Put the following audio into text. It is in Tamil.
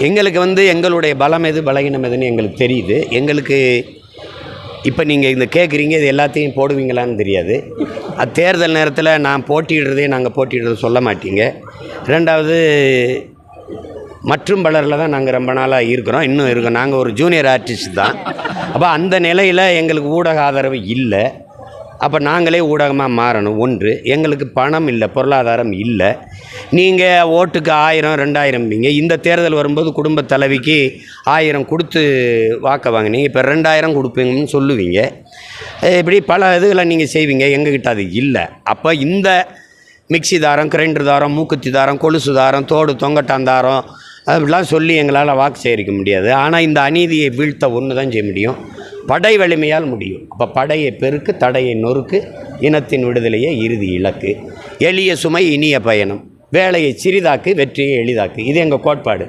எங்களுக்கு எங்களுடைய பலம் எது பலகீனம் எதுன்னு எங்களுக்கு தெரியுது. எங்களுக்கு இப்போ நீங்கள் இந்த கேட்குறீங்க, இது எல்லாத்தையும் போடுவீங்களான்னு தெரியாது. தேர்தல் நேரத்தில் நான் போட்டியிடுறதே நாங்கள் போட்டியிடுறது சொல்ல மாட்டீங்க. ரெண்டாவது, மற்றும் பலரில் தான் நாங்கள் ரொம்ப நாளாக இருக்கிறோம், இன்னும் இருக்கோம். நாங்கள் ஒரு ஜூனியர் ஆர்டிஸ்ட் தான். அப்போ அந்த நிலையில் எங்களுக்கு ஊடக ஆதரவு இல்லை. அப்போ நாங்களே ஊடகமாக மாறணும். ஒன்று, எங்களுக்கு பணம் இல்லை, பொருளாதாரம் இல்லை. நீங்கள் ஓட்டுக்கு 1000 2000 இந்த தேர்தல் வரும்போது குடும்ப தலைவிக்கு 1000 கொடுத்து வாக்க வாங்கினீங்க, இப்போ 2000 கொடுப்பீங்கன்னு சொல்லுவீங்க. இப்படி பல இதுகளை நீங்கள் செய்வீங்க. எங்ககிட்ட அது இல்லை. அப்போ இந்த மிக்சி தாரம், கிரைண்டர் தாரம், மூக்குத்தி தாரம், கொலுசு தாரம், தோடு தொங்கட்டான் தாரம் அப்படிலாம் சொல்லி எங்களால் வாக்கு சேகரிக்க முடியாது. ஆனால் இந்த அநீதியை வீழ்த்த ஒன்று தான் செய்ய முடியும், படை வலிமையால் முடியும். அப்போ படையை பெருக்கு, தடையை நொறுக்கு, இனத்தின் விடுதலையே இறுதி இலக்கு, எளிய சுமை இனிய பயணம், வேலையை சிறிதாக்கு, வெற்றியை எளிதாக்கு. இது எங்கள் கோட்பாடு.